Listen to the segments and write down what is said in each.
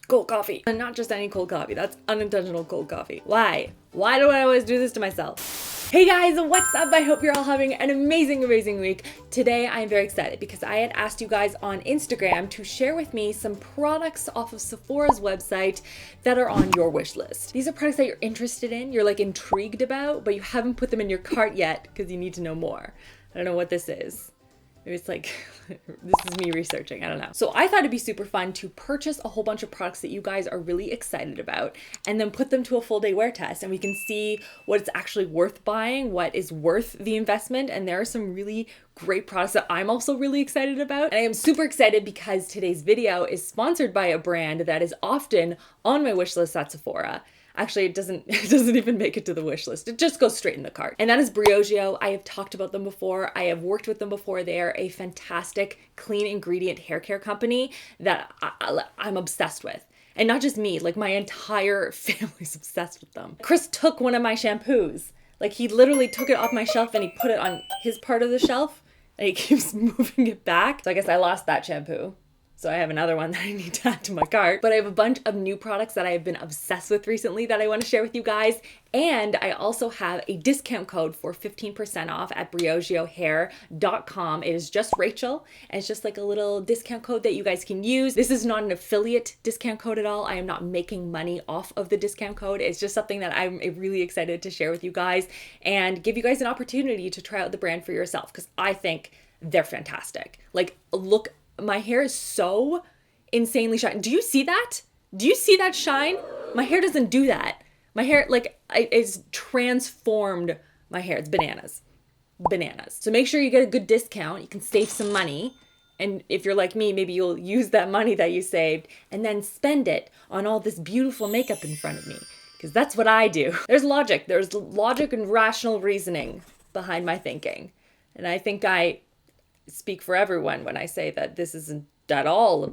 Cold coffee. And not just any cold coffee. That's unintentional cold coffee. Why? Why do I always do this to myself? Hey guys, what's up? I hope you're all having an amazing week. Today I'm very excited because I had asked you guys on Instagram to share with me some products off of Sephora's website that are on your wish list. These are products that you're interested in, you're like intrigued about, but you haven't put them in your cart yet because you need to know more. I don't know what this is. Maybe it's like, this is me researching, I don't know. So I thought it'd be super fun to purchase a whole bunch of products that you guys are really excited about and then put them to a full day wear test, and we can see what it's actually worth buying, what is worth the investment. And there are some really great products that I'm also really excited about. And I am super excited because today's video is sponsored by a brand that is often on my wish list at Sephora. Actually, it doesn't even make it to the wish list. It just goes straight in the cart. And that is Briogeo. I have talked about them before. I have worked with them before. They are a fantastic clean ingredient hair care company that I'm obsessed with. And not just me, like my entire family's obsessed with them. Chris took one of my shampoos. Like he literally took it off my shelf and he put it on his part of the shelf and he keeps moving it back. So I guess I lost that shampoo. So I have another one that I need to add to my cart. But I have a bunch of new products that I have been obsessed with recently that I want to share with you guys. And I also have a discount code for 15% off at briogeohair.com. It is just Rachel, and it's just like a little discount code that you guys can use. This is not an affiliate discount code at all. I am not making money off of the discount code. It's just something that I'm really excited to share with you guys and give you guys an opportunity to try out the brand for yourself, because I think they're fantastic. Like, look, my hair is so insanely shiny. Do you see that? Do you see that shine? My hair doesn't do that. My hair, like, it's transformed my hair. It's bananas. Bananas. So make sure you get a good discount. You can save some money. And if you're like me, maybe you'll use that money that you saved and then spend it on all this beautiful makeup in front of me. Because that's what I do. There's logic. There's logic and rational reasoning behind my thinking. And I think I speak for everyone when I say that this isn't at all a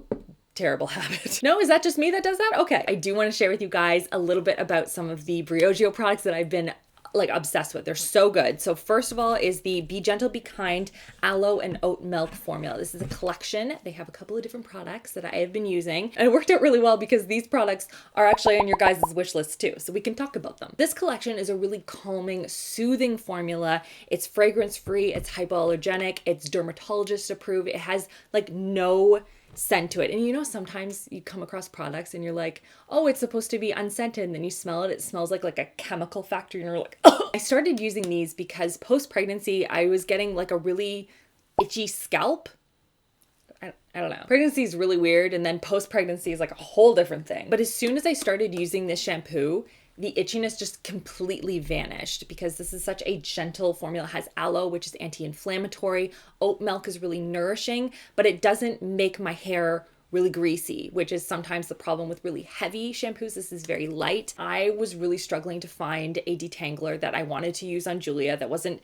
terrible habit. No, is that just me that does that? Okay. I do want to share with you guys a little bit about some of the Briogeo products that I've been like obsessed with. They're so good. So first of all is the Be Gentle, Be Kind Aloe and Oat Milk formula. This is a collection. They have a couple of different products that I have been using, and it worked out really well because these products are actually on your guys' wish list too, so we can talk about them. This collection is a really calming, soothing formula. It's fragrance free, it's hypoallergenic, it's dermatologist approved. It has like no scent to it. And you know, sometimes you come across products and you're like, oh, it's supposed to be unscented, and then you smell it, it smells like a chemical factory, and you're like, oh. I started using these because post-pregnancy I was getting like a really itchy scalp. I don't know. Pregnancy is really weird, and then post-pregnancy is like a whole different thing. But as soon as I started using this shampoo, the itchiness just completely vanished because this is such a gentle formula. It has aloe, which is anti-inflammatory. Oat milk is really nourishing, but it doesn't make my hair really greasy, which is sometimes the problem with really heavy shampoos. This is very light. I was really struggling to find a detangler that I wanted to use on Julia that wasn't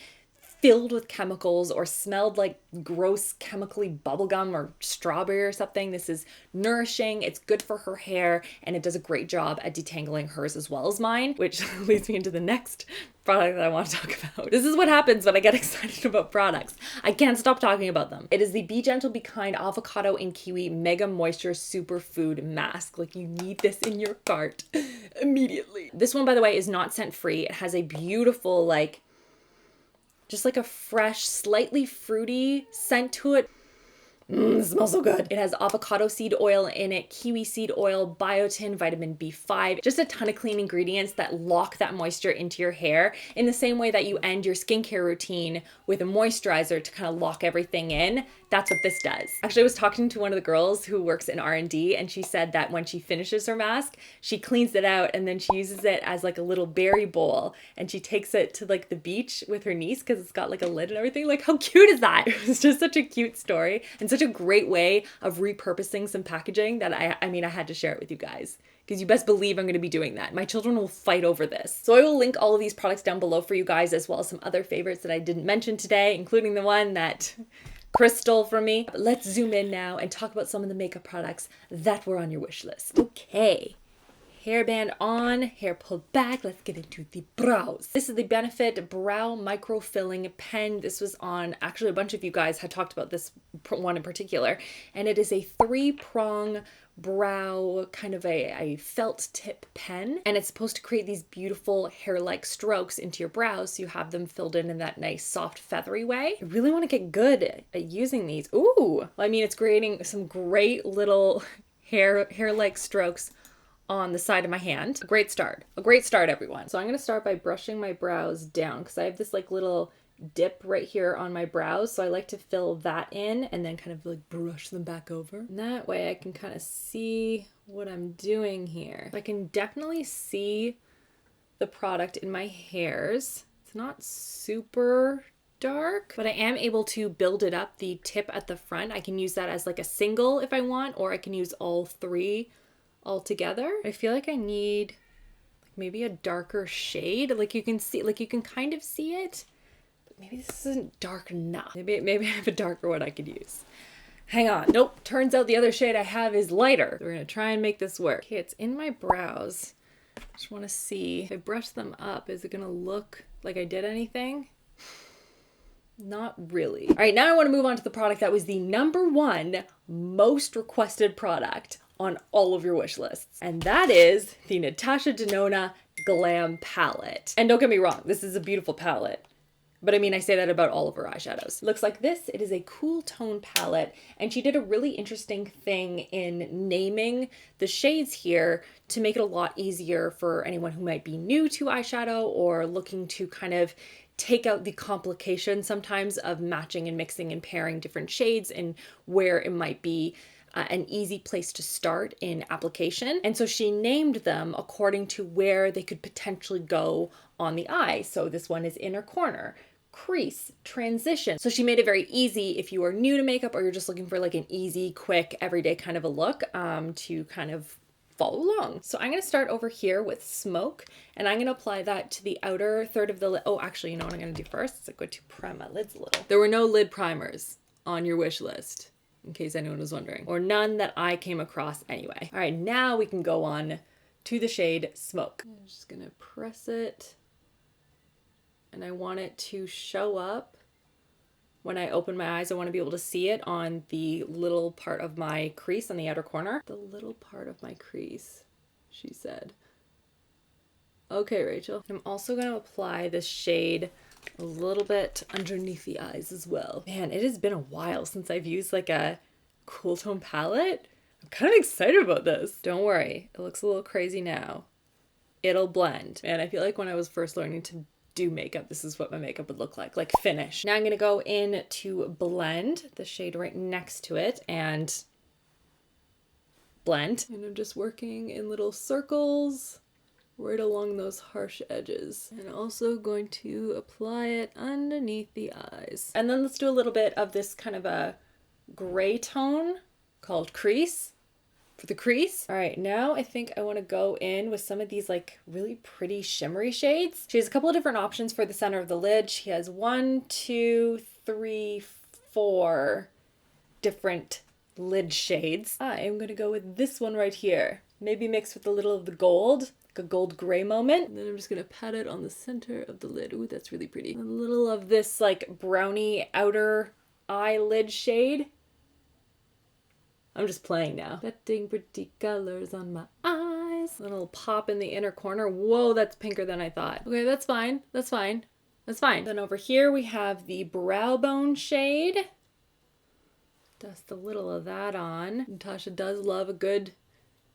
filled with chemicals or smelled like gross chemically bubblegum or strawberry or something. This is nourishing, it's good for her hair, and it does a great job at detangling hers as well as mine, which leads me into the next product that I want to talk about. This is what happens when I get excited about products. I can't stop talking about them. It is the Be Gentle, Be Kind Avocado and Kiwi Mega Moisture Superfood Mask. Like, you need this in your cart immediately. This one, by the way, is not scent free. It has a beautiful, like, just like a fresh, slightly fruity scent to it. It smells so good. It has avocado seed oil in it, kiwi seed oil, biotin, vitamin B5, just a ton of clean ingredients that lock that moisture into your hair in the same way that you end your skincare routine with a moisturizer to kind of lock everything in. That's what this does. Actually, I was talking to one of the girls who works in R&D, and she said that when she finishes her mask, she cleans it out and then she uses it as like a little berry bowl, and she takes it to like the beach with her niece because it's got like a lid and everything. Like, how cute is that? It was just such a cute story and such a great way of repurposing some packaging that I mean, I had to share it with you guys, because you best believe I'm going to be doing that. My children will fight over this. So I will link all of these products down below for you guys, as well as some other favorites that I didn't mention today, including the one that Chris stole from me. But let's zoom in now and talk about some of the makeup products that were on your wish list. Okay. hairband on, hair pulled back. Let's get into the brows. This is the Benefit Brow Micro Filling Pen. This was on, actually a bunch of you guys had talked about this one in particular, and it is a 3-prong brow, kind of a felt tip pen, and it's supposed to create these beautiful hair-like strokes into your brows so you have them filled in that nice soft feathery way. I really want to get good at using these. Ooh, I mean, it's creating some great little hair-like strokes on the side of my hand. A great start everyone. So I'm going to start by brushing my brows down because I have this like little dip right here on my brows, so I like to fill that in and then kind of like brush them back over. And that way I can kind of see what I'm doing here. I can definitely see the product in my hairs. It's not super dark, but I am able to build it up, the tip at the front. I can use that as like a single if I want, or I can use all 3 all together. I feel like I need like maybe a darker shade. Like you can see, like you can kind of see it. Maybe this isn't dark enough. Maybe I have a darker one I could use. Hang on. Nope. Turns out the other shade I have is lighter. So we're going to try and make this work. Okay, it's in my brows. Just want to see if I brush them up, is it going to look like I did anything? Not really. All right, now I want to move on to the product that was the #1 most requested product on all of your wish lists. And that is the Natasha Denona Glam Palette. And don't get me wrong, this is a beautiful palette. But I mean, I say that about all of her eyeshadows. It looks like this. It is a cool tone palette, and she did a really interesting thing in naming the shades here to make it a lot easier for anyone who might be new to eyeshadow or looking to kind of take out the complication sometimes of matching and mixing and pairing different shades, and where it might be an easy place to start in application. And so she named them according to where they could potentially go on the eye. So this one is inner corner, crease, transition. So she made it very easy if you are new to makeup or you're just looking for like an easy, quick, everyday kind of a look to kind of follow along. So I'm going to start over here with Smoke, and I'm going to apply that to the outer third of the lid. Oh, actually, you know what I'm going to do first? Is I'm going to prime my lids a little. There were no lid primers on your wish list, in case anyone was wondering, or none that I came across anyway. All right, now we can go on to the shade Smoke. I'm just gonna press it, and I want it to show up when I open my eyes. I want to be able to see it on the little part of my crease on the outer corner. The little part of my crease, she said. Okay, Rachel. I'm also gonna apply this shade a little bit underneath the eyes as well. Man, it has been a while since I've used like a cool tone palette. I'm kind of excited about this. Don't worry, it looks a little crazy now. It'll blend. And I feel like when I was first learning to do makeup, this is what my makeup would look like finish. Now I'm gonna go in to blend the shade right next to it and blend. And I'm just working in little circles right along those harsh edges, and also going to apply it underneath the eyes. And then let's do a little bit of this kind of a gray tone called Crease for the crease. All right, now I think I want to go in with some of these like really pretty shimmery shades. She has a couple of different options for the center of the lid. She has 1, 2, 3, 4 different lid shades. I am going to go with this one right here, maybe mixed with a little of the gold, a gold gray moment. And then I'm just gonna pat it on the center of the lid. Ooh, that's really pretty. A little of this like brownie outer eyelid shade. I'm just playing now. Setting pretty colors on my eyes. A little pop in the inner corner. Whoa, that's pinker than I thought. Okay, that's fine. That's fine. That's fine. Then over here we have the brow bone shade. Dust a little of that on. Natasha does love a good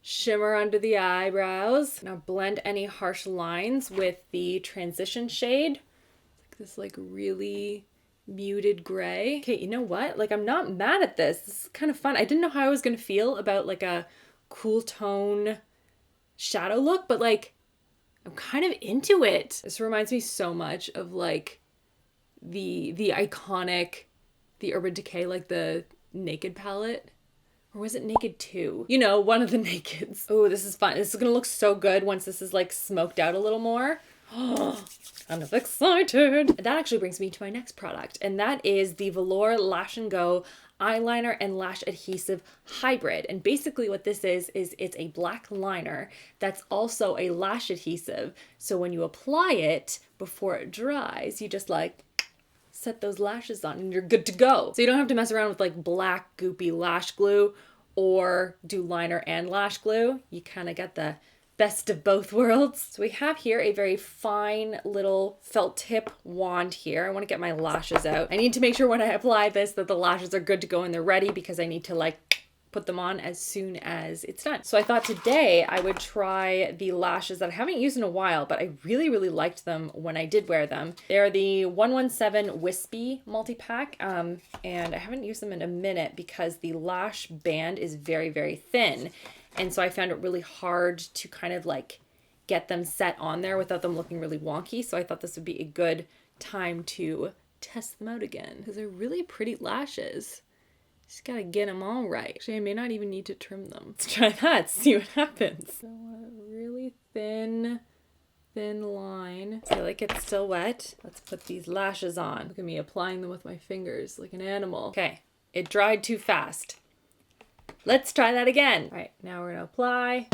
shimmer under the eyebrows. Now blend any harsh lines with the transition shade. Like this like really muted gray. Okay, you know what? Like I'm not mad at this. This is kind of fun. I didn't know how I was gonna feel about like a cool tone shadow look, but like I'm kind of into it. This reminds me so much of like the iconic, the Urban Decay, like the Naked palette. Or was it Naked 2? You know, one of the Nakeds. Oh, this is fun. This is gonna look so good once this is like smoked out a little more. Kind of excited. That actually brings me to my next product, and that is the Velour Lash and Go eyeliner and lash adhesive hybrid. And basically what this is it's a black liner that's also a lash adhesive. So when you apply it before it dries, you just like set those lashes on and you're good to go. So you don't have to mess around with like black goopy lash glue or do liner and lash glue. You kind of get the best of both worlds. So we have here a very fine little felt tip wand here. I want to get my lashes out. I need to make sure when I apply this that the lashes are good to go and they're ready, because I need to like put them on as soon as it's done. So I thought today I would try the lashes that I haven't used in a while, but I really, really liked them when I did wear them. They're the 117 Wispy multi-pack, and I haven't used them in a minute because the lash band is very, very thin. And so I found it really hard to kind of like get them set on there without them looking really wonky. So I thought this would be a good time to test them out again, because they're really pretty lashes. Just gotta get them all right. Actually, I may not even need to trim them. Let's try that, see what happens. So a really thin line. I feel like it's still wet. Let's put these lashes on. Look at me applying them with my fingers like an animal. Okay, it dried too fast. Let's try that again. All right, now we're gonna apply.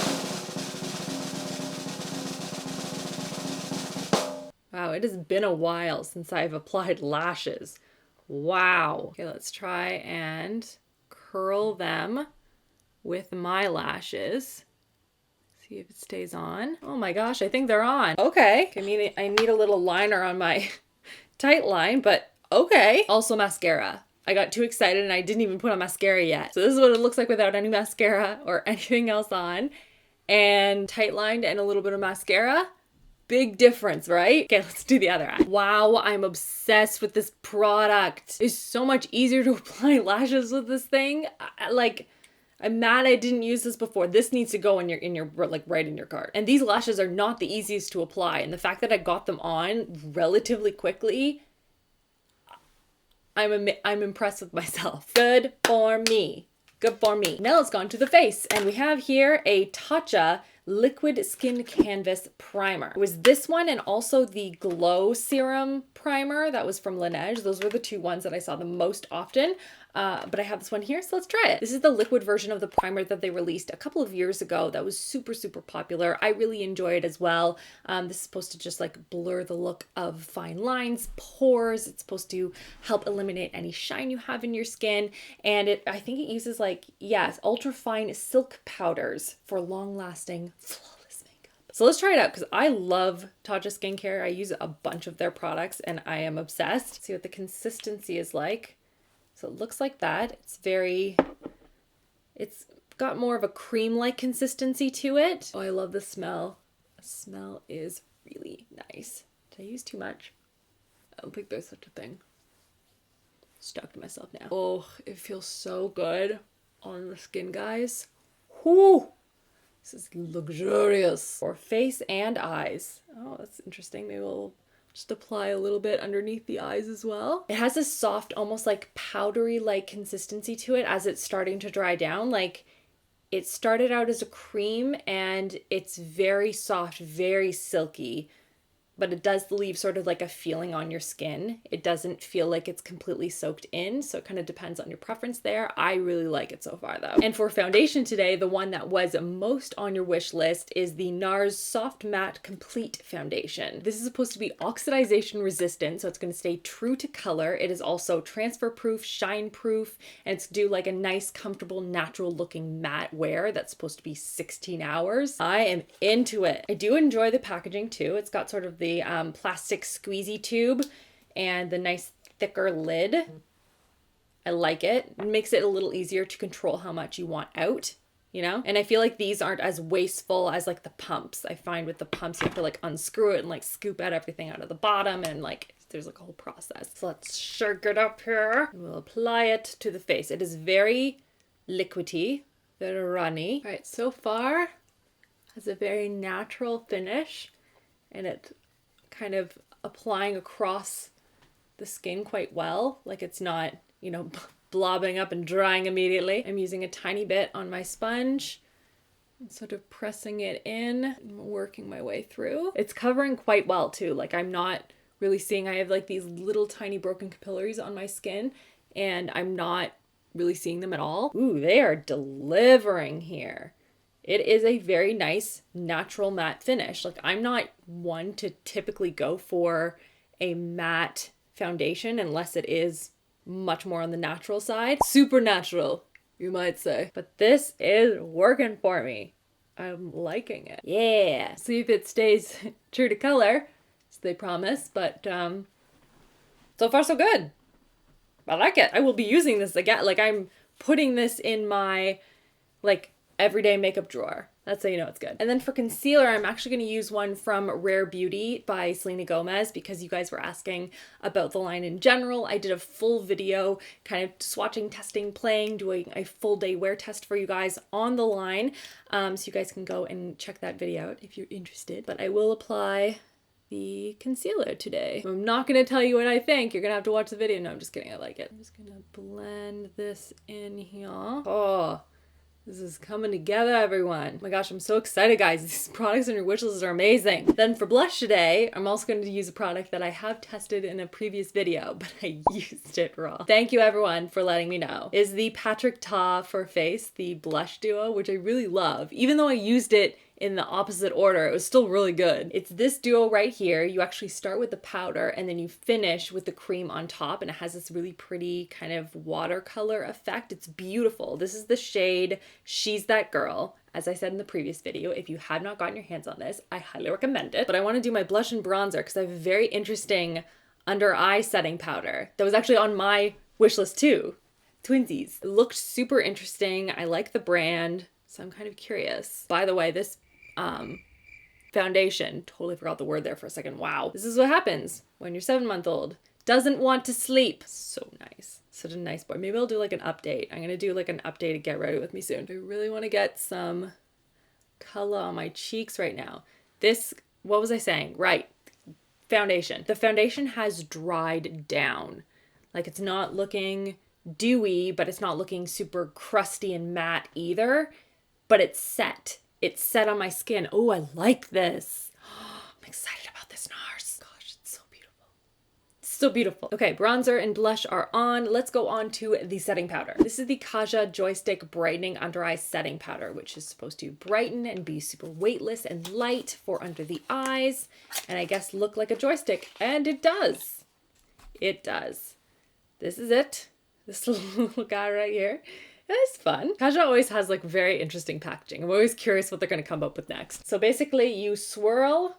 Wow, it has been a while since I've applied lashes. Wow. Okay, let's try and curl them with my lashes. See if it stays on. Oh my gosh, I think they're on. Okay. I need a little liner on my tight line, but okay. Also mascara. I got too excited and I didn't even put on mascara yet. So this is what it looks like without any mascara or anything else on. And tight lined and a little bit of mascara. Big difference, right? Okay, let's do the other eye. Wow, I'm obsessed with this product. It's so much easier to apply lashes with this thing. I'm mad I didn't use this before. This needs to go in your like right in your cart. And these lashes are not the easiest to apply. And the fact that I got them on relatively quickly, I'm impressed with myself. Good for me. Good for me. Now let's go on to the face. And we have here a Tatcha Liquid Skin Canvas Primer. It was this one and also the Glow Serum Primer that was from Laneige. Those were the two ones that I saw the most often. But I have this one here, so let's try it. This is the liquid version of the primer that they released a couple of years ago that was super, super popular. I really enjoy it as well. This is supposed to just like blur the look of fine lines, pores. It's supposed to help eliminate any shine you have in your skin. And I think it uses like, yes, ultra fine silk powders for long lasting, flawless makeup. So let's try it out, because I love Tatcha skincare. I use a bunch of their products and I am obsessed. See what the consistency is like. So it looks like that. It's got more of a cream-like consistency to it. Oh, I love the smell. The smell is really nice. Did I use too much? I don't think there's such a thing. Stuck to myself now. Oh, it feels so good on the skin, guys. Whoo! This is luxurious. For face and eyes. Oh, that's interesting. Maybe we'll just apply a little bit underneath the eyes as well. It has a soft, almost like powdery like consistency to it as it's starting to dry down. Like it started out as a cream and it's very soft, very silky, but it does leave sort of like a feeling on your skin. It doesn't feel like it's completely soaked in, so it kind of depends on your preference there. I really like it so far though. And for foundation today, the one that was most on your wish list is the NARS Soft Matte Complete Foundation. This is supposed to be oxidization resistant, so it's going to stay true to color. It is also transfer proof, shine proof, and it's do like a nice, comfortable, natural looking matte wear that's supposed to be 16 hours. I am into it. I do enjoy the packaging too. It's got sort of the plastic squeezy tube and the nice thicker lid. I like it. It makes it a little easier to control how much you want out, you know? And I feel like these aren't as wasteful as like the pumps. I find with the pumps, you have to like unscrew it and like scoop out everything out of the bottom, and like there's like a whole process. So let's shake it up here. We'll apply it to the face. It is very liquidy, very runny. All right, so far has a very natural finish, and it's kind of applying across the skin quite well. Like it's not, you know, blobbing up and drying immediately. I'm using a tiny bit on my sponge I'm sort of pressing it in, working my way through. It's covering quite well too. Like I'm not really seeing, I have like these little tiny broken capillaries on my skin and I'm not really seeing them at all. Ooh, they are delivering here. It is a very nice natural matte finish. Like I'm not one to typically go for a matte foundation unless it is much more on the natural side. Super natural, you might say. But this is working for me. I'm liking it. Yeah. See if it stays true to color, as they promise. But so far so good. I like it. I will be using this again. Like I'm putting this in my like everyday makeup drawer. That's how you know it's good. And then for concealer, I'm actually going to use one from Rare Beauty by Selena Gomez because you guys were asking about the line in general. I did a full video kind of swatching, testing, playing, doing a full day wear test for you guys on the line. So you guys can go and check that video out if you're interested. But I will apply the concealer today. I'm not going to tell you what I think. You're going to have to watch the video. No, I'm just kidding. I like it. I'm just going to blend this in here. Oh, this is coming together, everyone. Oh my gosh, I'm so excited, guys. These products on your wish list are amazing. Then for blush today, I'm also going to use a product that I have tested in a previous video, but I used it raw. Thank you, everyone, for letting me know. Is the Patrick Ta for Face, the blush duo, which I really love. Even though I used it in the opposite order, it was still really good. It's this duo right here. You actually start with the powder and then you finish with the cream on top, and it has this really pretty kind of watercolor effect. It's beautiful. This is the shade She's That Girl. As I said in the previous video, if you have not gotten your hands on this, I highly recommend it. But I want to do my blush and bronzer because I have a very interesting under eye setting powder that was actually on my wish list too. Twinsies. It looked super interesting. I like the brand, so I'm kind of curious. By the way, this foundation, totally forgot the word there for a second. Wow. This is what happens when your 7-month-old doesn't want to sleep. So nice. Such a nice boy. Maybe I'll do like an update. I'm going to do like an update to Get Ready With Me soon. I really want to get some color on my cheeks right now. This, what was I saying? Right. Foundation. The foundation has dried down. Like it's not looking dewy, but it's not looking super crusty and matte either, but it's set. It's set on my skin. Oh, I like this. I'm excited about this NARS. Gosh, it's so beautiful. It's so beautiful. Okay, bronzer and blush are on. Let's go on to the setting powder. This is the Kaja Joystick Brightening Under Eye Setting Powder, which is supposed to brighten and be super weightless and light for under the eyes, and I guess look like a joystick, and it does. It does. This is it. This little guy right here. It's fun. Kaja always has like very interesting packaging. I'm always curious what they're going to come up with next. So basically you swirl,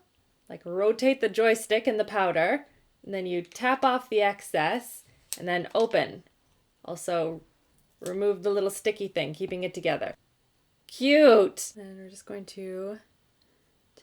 like rotate the joystick in the powder, and then you tap off the excess and then open. Also remove the little sticky thing, keeping it together. Cute. And we're just going to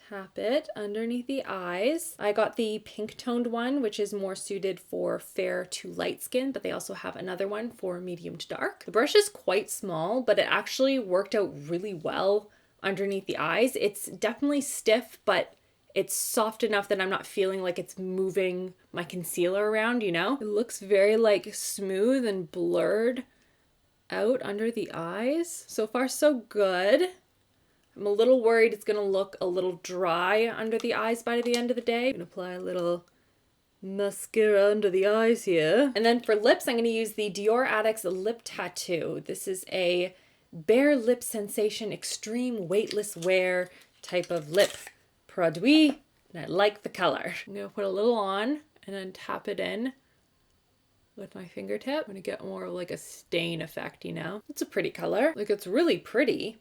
tap it underneath the eyes. I got the pink toned one, which is more suited for fair to light skin, but they also have another one for medium to dark. The brush is quite small, but it actually worked out really well underneath the eyes. It's definitely stiff, but it's soft enough that I'm not feeling like it's moving my concealer around, you know? It looks very like smooth and blurred out under the eyes. So far, so good. I'm a little worried it's going to look a little dry under the eyes by the end of the day. I'm going to apply a little mascara under the eyes here. And then for lips, I'm going to use the Dior Addicts Lip Tattoo. This is a bare lip sensation, extreme weightless wear type of lip produit. And I like the color. I'm going to put a little on and then tap it in with my fingertip. I'm going to get more of like a stain effect, you know? It's a pretty color. Like it's really pretty.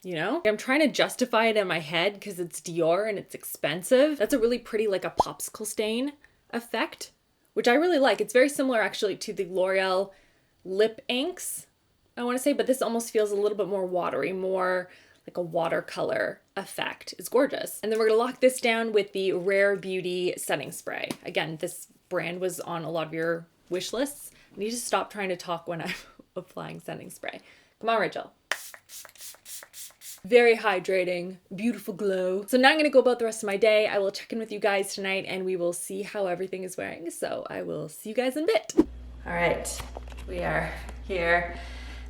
You know, I'm trying to justify it in my head because it's Dior and it's expensive. That's a really pretty, like a popsicle stain effect, which I really like. It's very similar actually to the L'Oreal lip inks, I want to say, but this almost feels a little bit more watery, more like a watercolor effect. It's gorgeous. And then we're going to lock this down with the Rare Beauty setting spray. Again, this brand was on a lot of your wish lists. I need to stop trying to talk when I'm applying setting spray. Come on, Rachel. Very hydrating, beautiful glow. So now I'm going to go about the rest of my day. I will check in with you guys tonight and we will see how everything is wearing. So I will see you guys in a bit. All right, we are here.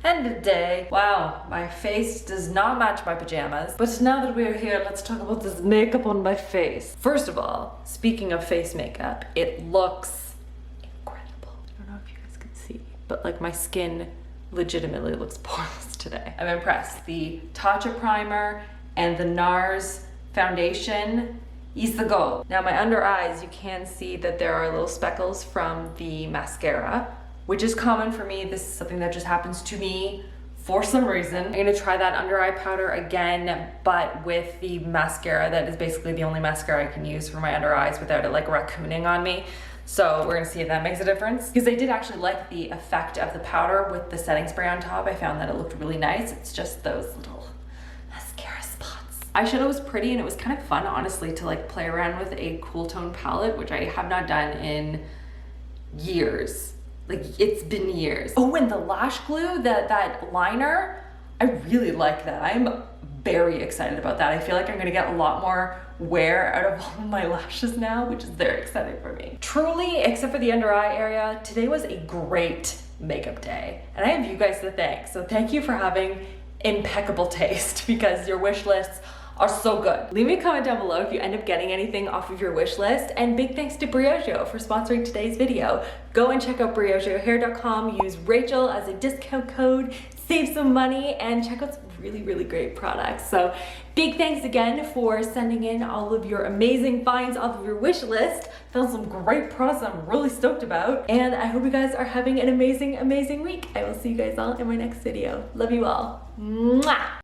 End of day. Wow, my face does not match my pajamas. But now that we're here, let's talk about this makeup on my face. First of all, speaking of face makeup, it looks incredible. I don't know if you guys can see, but like my skin legitimately looks poreless today. I'm impressed. The Tatcha primer and the NARS foundation is the goal. Now my under eyes, you can see that there are little speckles from the mascara, which is common for me. This is something that just happens to me for some reason. I'm gonna try that under eye powder again, but with the mascara that is basically the only mascara I can use for my under eyes without it like raccooning on me. So we're gonna see if that makes a difference. Because I did actually like the effect of the powder with the setting spray on top. I found that it looked really nice. It's just those little mascara spots. Eyeshadow was pretty and it was kind of fun, honestly, to like play around with a cool tone palette, which I have not done in years. Like, it's been years. Oh, and the lash glue, that liner, I really like that. I'm very excited about that. I feel like I'm gonna get a lot more wear out of all of my lashes now, which is very exciting for me. Truly, except for the under eye area, today was a great makeup day. And I have you guys to thank. So thank you for having impeccable taste because your wish lists are so good. Leave me a comment down below if you end up getting anything off of your wish list, and big thanks to Briogeo for sponsoring today's video. Go and check out briogeohair.com, use Rachel as a discount code, save some money, and check out some really, really great products. So big thanks again for sending in all of your amazing finds off of your wish list. Found some great products I'm really stoked about, and I hope you guys are having an amazing, amazing week. I will see you guys all in my next video. Love you all. Mwah!